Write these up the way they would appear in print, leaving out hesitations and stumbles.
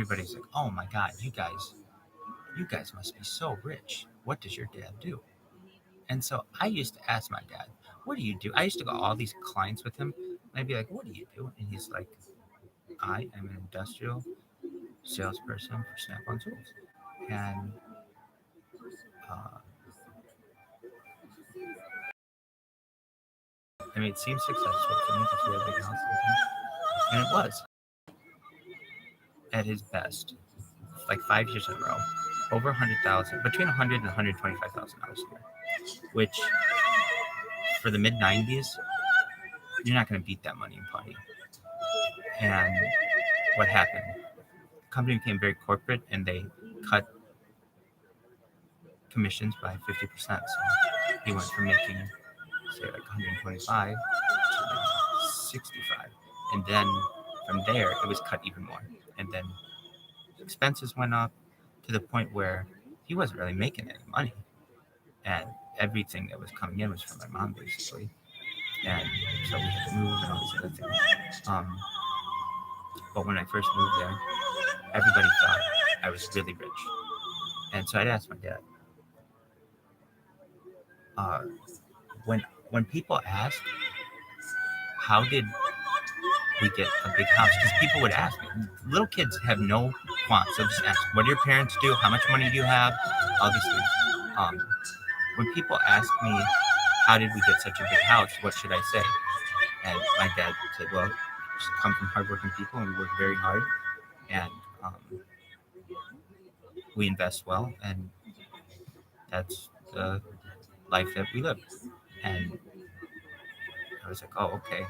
everybody's like, oh my God, you guys must be so rich. What does your dad do? And so I used to ask my dad, what do you do? I used to go to all these clients with him. And I'd be like, what do you do? And he's like, I am an industrial salesperson for Snap-on Tools. And I mean, it seems successful to me because we have a big house. And it was at his best, like 5 years in a row, over 100,000, between 100 and 125,000 a year, which for the mid 90s, you're not going to beat that money in plenty. And what happened? The company became very corporate and they cut commissions by 50%. So he went from making, say, like 125 to 65. And then from there, it was cut even more. And then expenses went up to the point where he wasn't really making any money. And everything that was coming in was from my mom, basically. And so we had to move and all these other things. But when I first moved there, everybody thought I was really rich. And so I'd ask my dad, when people ask, how did we get a big house? Because people would ask me. Little kids have no wants. They'll just ask, what do your parents do? How much money do you have? All these things. When people ask me, how did we get such a big house? What should I say? And my dad said, well, just come from hardworking people and we work very hard. And we invest well. And that's the life that we live. And I was like, oh, okay.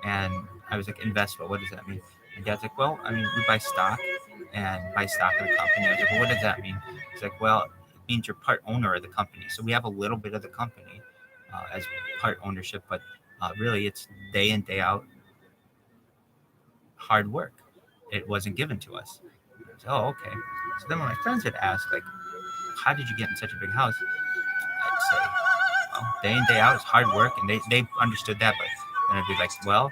And I was like, invest well, what does that mean? And Dad's like, well, I mean, we buy stock and buy stock of the company. I was like, well, what does that mean? He's like, well, it means you're part owner of the company. So we have a little bit of the company as part ownership, but really it's day in, day out hard work. It wasn't given to us. I was, oh, okay. So then when my friends would ask, like, how did you get in such a big house? I'd say, well, day in, day out is hard work. And they understood that, but then I'd be like, well,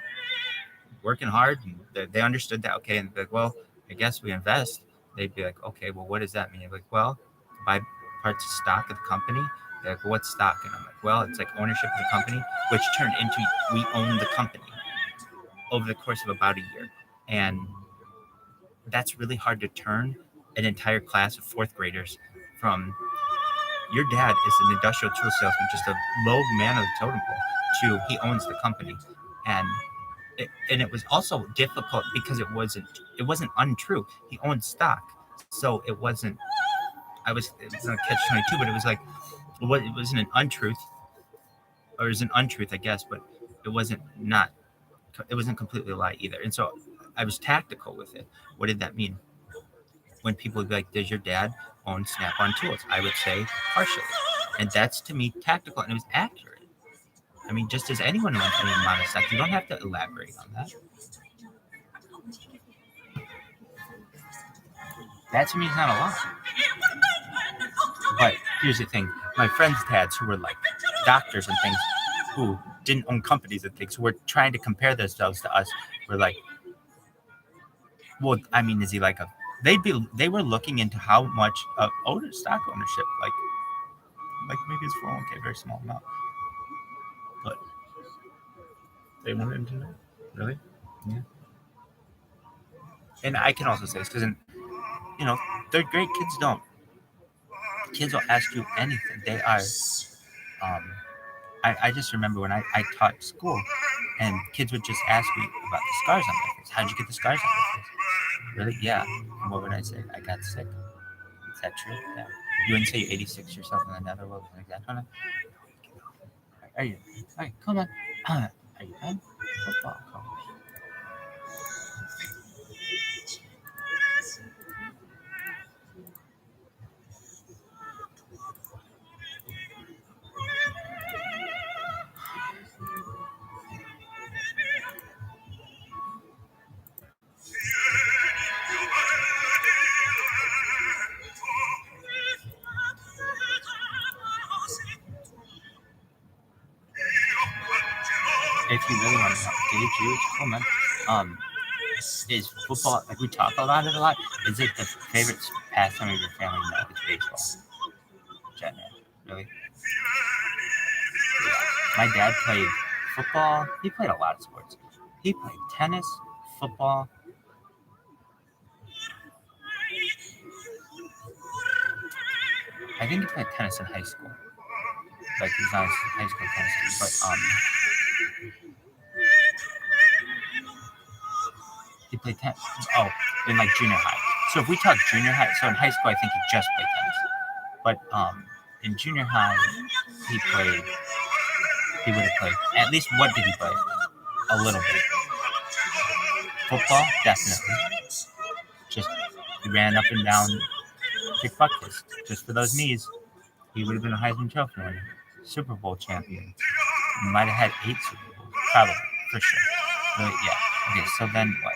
working hard. And they understood that. Okay. And they'd be like, well, I guess we invest. They'd be like, okay, well, what does that mean? I'd be like, well, buy parts of stock of the company. They're like, well, what's stock? And I'm like, well, it's like ownership of the company, which turned into we own the company over the course of about a year. And that's really hard to turn an entire class of fourth graders from your dad is an industrial tool salesman, just a low man of the totem pole, to he owns the company. And it was also difficult because it wasn't untrue. He owned stock, so it wasn't a catch-22, but it was like it wasn't an untruth, or it was an untruth, I guess, but it wasn't completely a lie either. And so I was tactical with it. What did that mean? When people would be like, does your dad own Snap-on Tools? I would say partially. And that's, to me, tactical, and it was accurate. I mean, just as anyone owns any amount of stock, you don't have to elaborate on that. That, to me, is not a lie. But here's the thing. My friends' dads, who were like doctors and things, who didn't own companies and things, who were trying to compare themselves to us, were like, well, I mean, is he like a... They were looking into how much stock ownership, like maybe it's 401k, very small amount, but they wanted to know. Really? Yeah. And I can also say this because, third grade kids don't. Kids will ask you anything. They are. I just remember when I taught school, and kids would just ask me about the scars on my face. How'd you get the scars on your face? Really? Yeah. And what would I say? I got sick. Is that true? Yeah. You wouldn't say you're 86 yourself in the netherworld like that, huh? Are you? All right, come on. Are you done? Football coach. If you really want to gauge you, come on. Is football, like we talk about it a lot, is it the favorite pastime of your family? No, it's baseball. Really? Yeah. My dad played football. He played a lot of sports. He played tennis, football. I think he played tennis in high school. Like he was on high school tennis team, but he played tennis. Oh, in like junior high. So if we talk junior high, so in high school I think he just played tennis. But in junior high he would have played. At least what did he play? A little bit. Football, definitely. Just he ran up and down, kick butt fist, just for those knees. He would have been a Heisman Trophy winner, Super Bowl champion. He might have had 8 Super Bowls, probably, for sure. But yeah. Okay, so then what?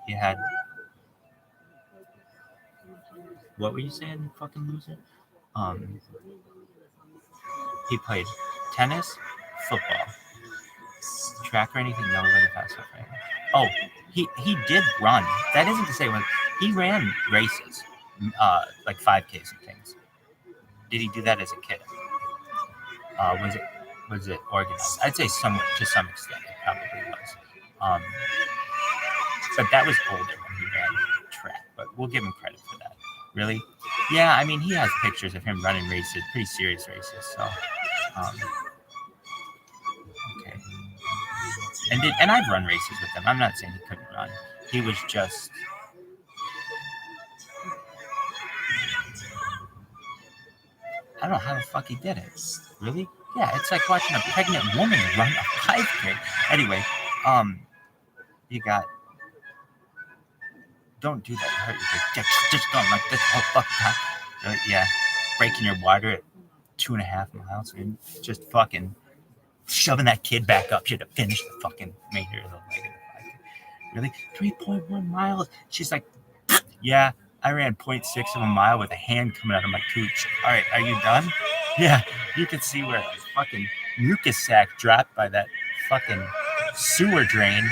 He had. What were you saying, you fucking loser? He played tennis, football, track or anything. No, really fast stuff right now. Oh, he did run. That isn't to say when he ran races, like 5Ks and things. Did he do that as a kid? Was it organized? I'd say somewhat to some extent it probably was. But that was older when he ran track. But we'll give him credit for that. Really? Yeah, I mean he has pictures of him running races, pretty serious races. So, okay. And I've run races with him. I'm not saying he couldn't run. He was just. I don't know how the fuck he did it. Really? Yeah, it's like watching a pregnant woman run a 5K. Anyway, you got. Don't do that. You hurt your dick. Just going like this whole fucking time. Really? Yeah, breaking your water at 2.5 miles and just fucking shoving that kid back up here to finish the fucking remainder of the leg. Really? 3.1 miles. She's like, yeah. I ran 0.6 of a mile with a hand coming out of my cooch. All right, are you done? Yeah, you could see where the fucking mucus sac dropped by that fucking sewer drain.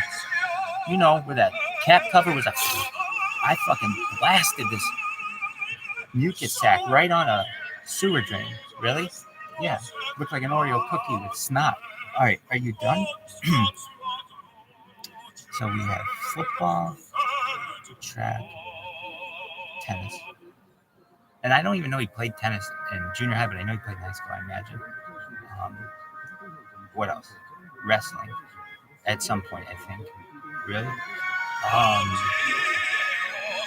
You know, where that cap cover was like, I fucking blasted this mucus sac right on a sewer drain. Really? Yeah, looked like an Oreo cookie with snot. All right, are you done? So we have football, track, tennis. And I don't even know he played tennis in junior high, but I know he played in high school, I imagine. What else? Wrestling. At some point, I think. Really?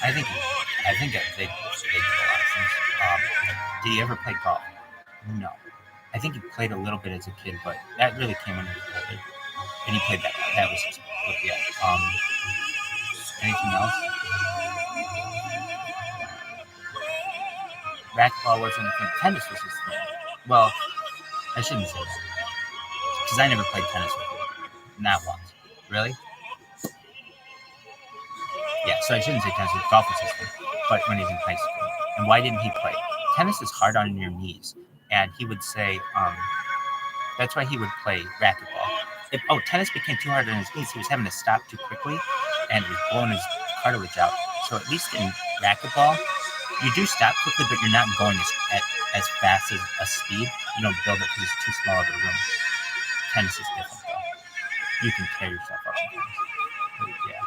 I think they did a lot of things. Did he ever play golf? No. I think he played a little bit as a kid, but that really came when he was older. And he played that. That was his. Yeah. Anything else? Racquetball wasn't a thing. Tennis was his thing. Well, I shouldn't say that. Because I never played tennis with him. Not once. Really? Yeah, so I shouldn't say tennis. Golf was his thing. But when he was in high school. And why didn't he play? Tennis is hard on your knees. And he would say, that's why he would play racquetball. Tennis became too hard on his knees. He was having to stop too quickly. And it was blowing his cartilage out. So at least in racquetball, you do stop quickly, but you're not going as fast as a speed. You don't build it because it's too small of a room. Tennis is different, though. You can tear yourself up in tennis. But yeah.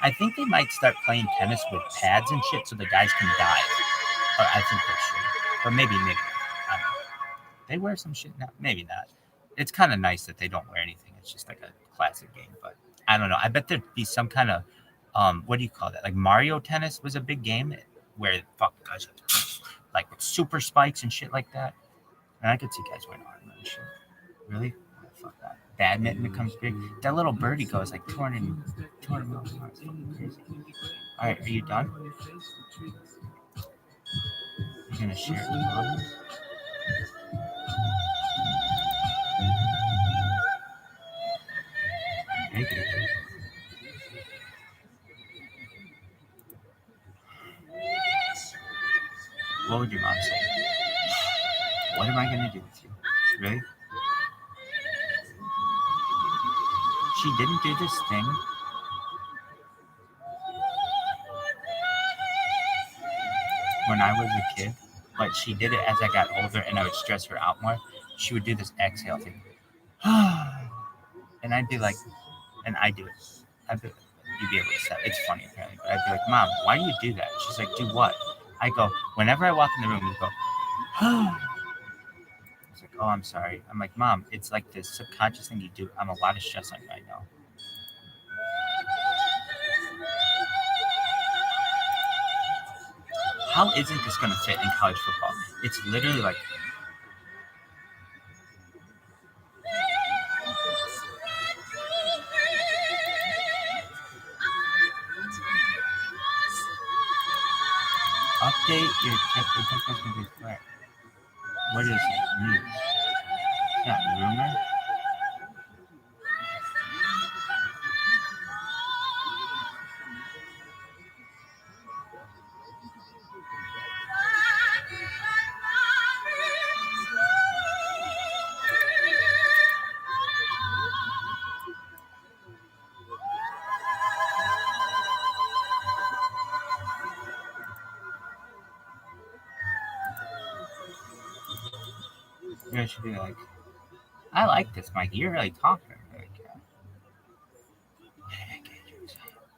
I think they might start playing tennis with pads and shit so the guys can dive. Or I think they should. Or maybe. I don't know. They wear some shit now. Maybe not. It's kind of nice that they don't wear anything. It's just like a classic game. But I don't know. I bet there'd be some kind of, what do you call that? Like Mario Tennis was a big game where fuck guys like with super spikes and shit like that. And I could see guys wearing armor and shit. Really? Oh, fuck that. Badminton becomes big. That little birdie goes like 200 miles an hour. It's fucking crazy. All right, are you done? You're gonna share it with mom? Thank you. What would your mom say? What am I gonna do with you? Really? She didn't do this thing when I was a kid, but she did it as I got older and I would stress her out more. She would do this exhale thing. And I'd be like, and I do it. You'd be able to say it's funny apparently, but I'd be like, Mom, why do you do that? She's like, do what? I go, whenever I walk in the room, you go, It's like, oh, I'm sorry. I'm like, Mom, it's like this subconscious thing you do. I'm a lot of stress on you right now. How isn't this going to fit in college football? It's literally like, update your text correct. What is it? News. Yeah, rumor. You should be like, I like this, Mike. You're really talking. Like,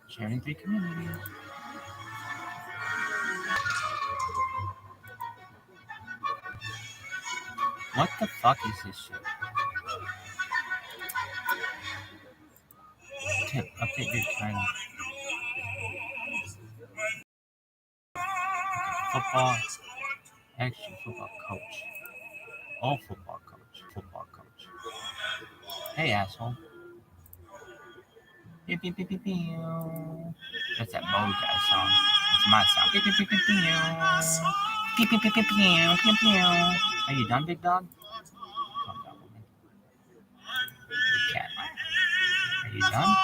sharing 3 communities. What the fuck is this shit? Tip, update your title. Football, extra football coach. Oh, football coach. Football coach. Hey, asshole. Pew, pew, pew, pew, pew. That's that Mo guy song. That's my song. Pew, pew, pew, pew, pew. Pew, pew, pew, pew, pew, pew, pew. Are you done, big dog? Calm down, woman. Cat. Are you done?